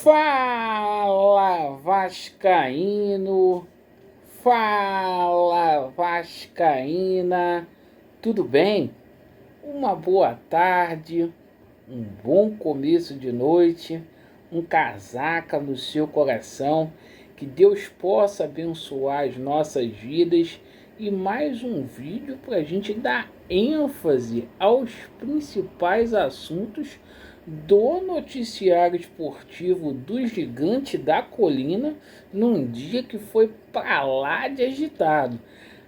Fala Vascaíno, fala Vascaína, tudo bem? Uma boa tarde, um bom começo de noite, um casaca no seu coração, que Deus possa abençoar as nossas vidas e mais um vídeo para a gente dar ênfase aos principais assuntos do noticiário esportivo do Gigante da Colina num dia que foi para lá de agitado.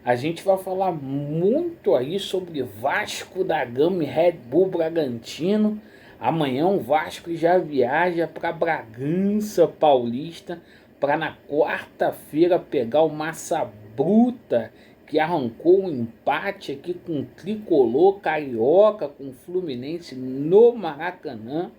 A gente vai falar muito aí sobre Vasco da Gama e Red Bull Bragantino. Amanhã o Vasco já viaja para Bragança Paulista para na quarta-feira pegar o Massa Bruta, que arrancou um empate aqui com o Tricolor Carioca, com o Fluminense no Maracanã.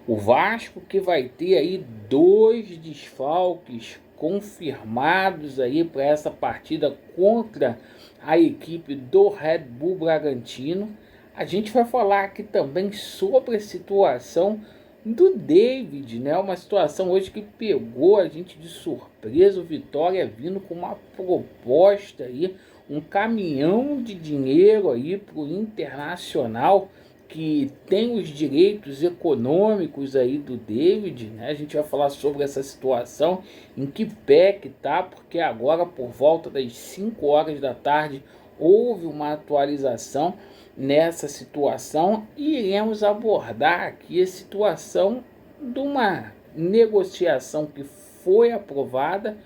O Vasco que vai ter aí 2 desfalques confirmados aí para essa partida contra a equipe do Red Bull Bragantino. A gente vai falar aqui também sobre a situação do David, né? Uma situação hoje que pegou a gente de surpresa. O Vitória vindo com uma proposta aí, um caminhão de dinheiro aí para o Internacional, que tem os direitos econômicos aí do David, né? A gente vai falar sobre essa situação, em que pé que tá, porque agora por volta das 5 horas da tarde houve uma atualização nessa situação e iremos abordar aqui a situação de uma negociação que foi aprovada,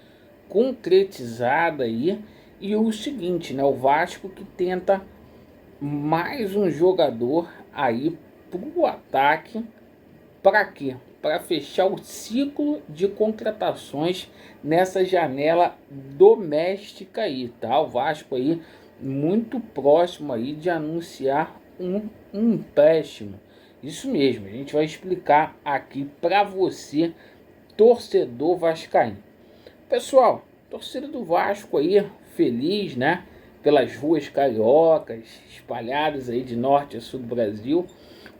concretizada aí, e o seguinte, né? O Vasco que tenta mais um jogador aí pro ataque. Para quê? Para fechar o ciclo de contratações nessa janela doméstica aí, tá? O Vasco aí muito próximo aí de anunciar um empréstimo. Isso mesmo, a gente vai explicar aqui para você, torcedor vascaíno. Pessoal, torcida do Vasco aí feliz, né? Pelas ruas cariocas, espalhadas aí de norte a sul do Brasil.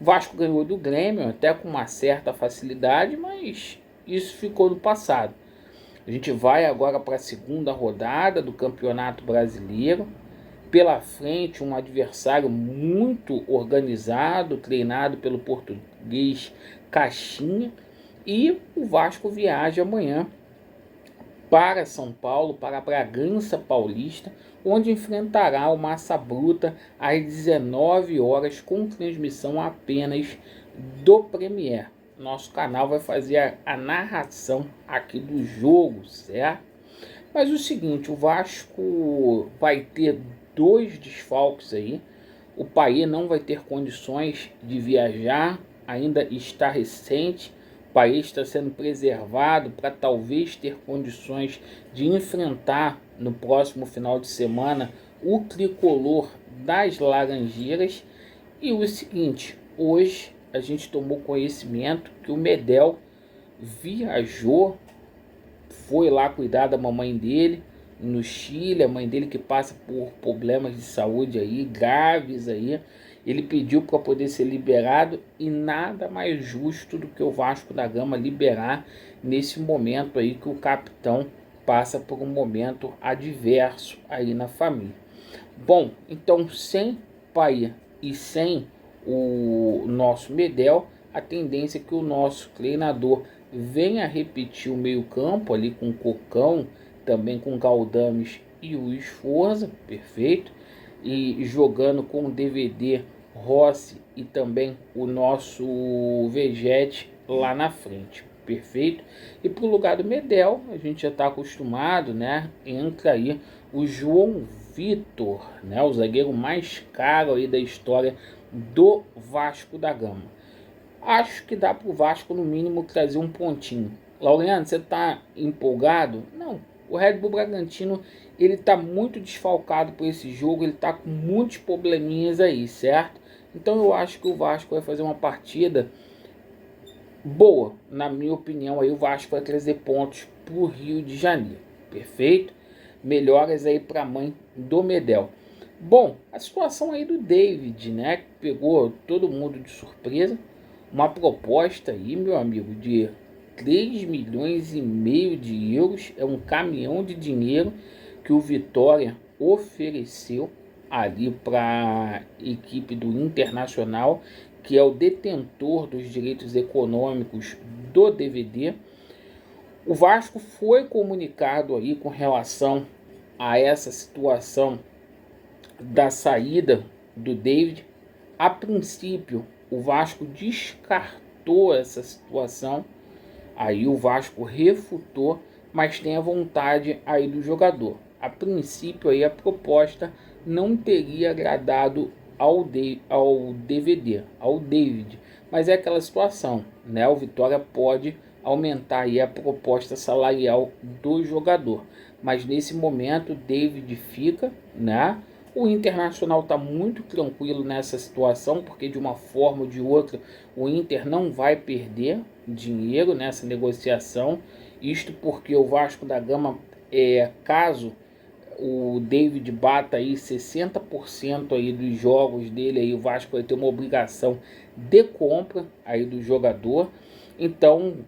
O Vasco ganhou do Grêmio, até com uma certa facilidade, mas isso ficou no passado. A gente vai agora para a segunda rodada do Campeonato Brasileiro. Pela frente, um adversário muito organizado, treinado pelo português Caixinha. E o Vasco viaja amanhã para São Paulo, para Bragança Paulista, onde enfrentará o Massa Bruta às 19 horas, com transmissão apenas do Premier. Nosso canal vai fazer a narração aqui do jogo, certo? Mas o seguinte, o Vasco vai ter 2 desfalques aí. O Payet não vai ter condições de viajar, ainda está recente. O Payet está sendo preservado para talvez ter condições de enfrentar no próximo final de semana o Tricolor das Laranjeiras. E o seguinte, hoje a gente tomou conhecimento que o Medel viajou, foi lá cuidar da mamãe dele no Chile, a mãe dele que passa por problemas de saúde aí, graves aí. Ele pediu para poder ser liberado e nada mais justo do que o Vasco da Gama liberar nesse momento aí que o capitão passa por um momento adverso aí na família. Bom, então sem Payet e sem o nosso Medel, a tendência é que o nosso treinador venha repetir o meio campo ali com o Cocão, também com Galdames e o Esforza, perfeito, e jogando com o DVD, Rossi e também o nosso Vegete lá na frente, perfeito. E para o lugar do Medel, a gente já está acostumado, né? Entra aí o João Vitor, né? O zagueiro mais caro aí da história do Vasco da Gama. Acho que dá para o Vasco no mínimo trazer um pontinho. Laureano, você está empolgado? Não. O Red Bull Bragantino, ele está muito desfalcado por esse jogo, ele está com muitos probleminhas aí, certo? Então eu acho que o Vasco vai fazer uma partida boa, na minha opinião. Aí o Vasco vai trazer pontos para o Rio de Janeiro, perfeito? Melhoras aí para a mãe do Medel. Bom, a situação aí do David, né, que pegou todo mundo de surpresa. Uma proposta aí, meu amigo, de 3,5 milhões de euros. É um caminhão de dinheiro que o Vitória ofereceu ali para a equipe do Internacional, que é o detentor dos direitos econômicos do DVD. O Vasco foi comunicado aí com relação a essa situação da saída do David. A princípio, o Vasco descartou essa situação, aí o Vasco refutou, mas tem a vontade aí do jogador. A princípio, aí a proposta não teria agradado ao DVD, ao David, mas é aquela situação, né? O Vitória pode aumentar aí a proposta salarial do jogador, mas nesse momento o David fica, né? O Internacional está muito tranquilo nessa situação, porque de uma forma ou de outra o Inter não vai perder dinheiro nessa negociação. Isto porque o Vasco da Gama, caso o David bata aí 60% aí dos jogos dele, aí o Vasco vai ter uma obrigação de compra aí do jogador. Então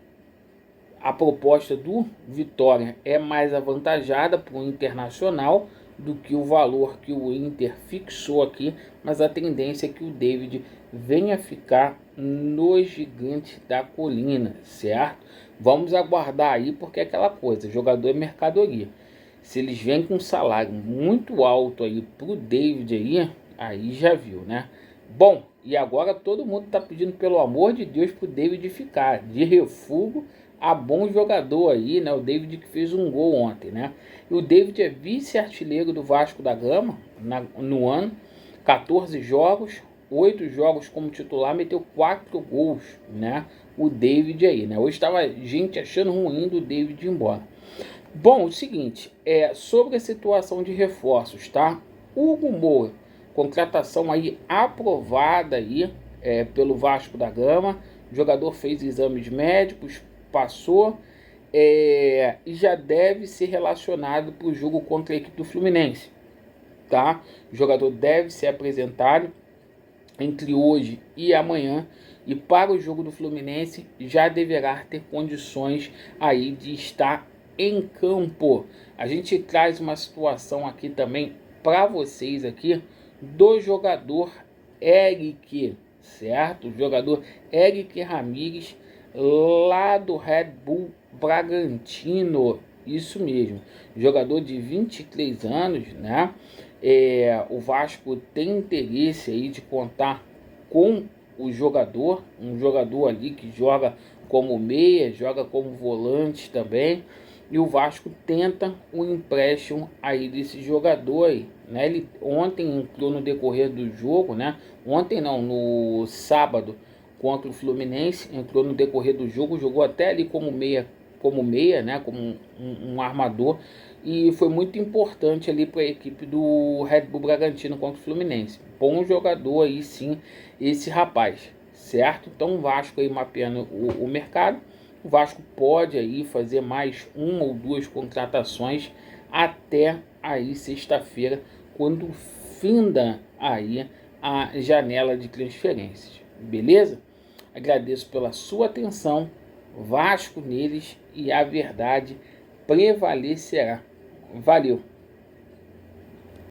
a proposta do Vitória é mais avantajada para o Internacional do que o valor que o Inter fixou aqui, mas a tendência é que o David venha ficar no Gigante da Colina, certo? Vamos aguardar aí, porque é aquela coisa, jogador é mercadoria. Se eles vêm com um salário muito alto aí pro David aí já viu, né? Bom, e agora todo mundo tá pedindo, pelo amor de Deus, pro David ficar de refúgio a bom jogador aí, né? O David que fez um gol ontem, né? E o David é vice-artilheiro do Vasco da Gama no ano, 14 jogos, 8 jogos como titular, meteu 4 gols, né? O David aí, né? Hoje estava gente achando ruim do David ir embora. Bom, o seguinte, sobre a situação de reforços, tá? Hugo Moura, contratação aí aprovada aí pelo Vasco da Gama. O jogador fez exames médicos, passou e já deve ser relacionado para o jogo contra a equipe do Fluminense, tá? O jogador deve ser apresentado entre hoje e amanhã, e para o jogo do Fluminense já deverá ter condições aí de estar em campo. A gente traz uma situação aqui também para vocês aqui do jogador Eric, certo? O jogador Eric Ramírez, lá do Red Bull Bragantino, isso mesmo, jogador de 23 anos, né? O Vasco tem interesse aí de contar com o jogador, um jogador ali que joga como meia, joga como volante também, e o Vasco tenta o empréstimo aí desse jogador aí, né? Ele ontem entrou no decorrer do jogo, né? Ontem não, no sábado contra o Fluminense, entrou no decorrer do jogo, jogou até ali como meia, né? Como um armador, e foi muito importante ali para a equipe do Red Bull Bragantino contra o Fluminense. Bom jogador aí sim, esse rapaz, certo? Então o Vasco aí mapeando o mercado. O Vasco pode aí fazer mais uma ou duas contratações até aí sexta-feira, quando finda aí a janela de transferências. Beleza? Agradeço pela sua atenção. Vasco neles e a verdade prevalecerá. Valeu!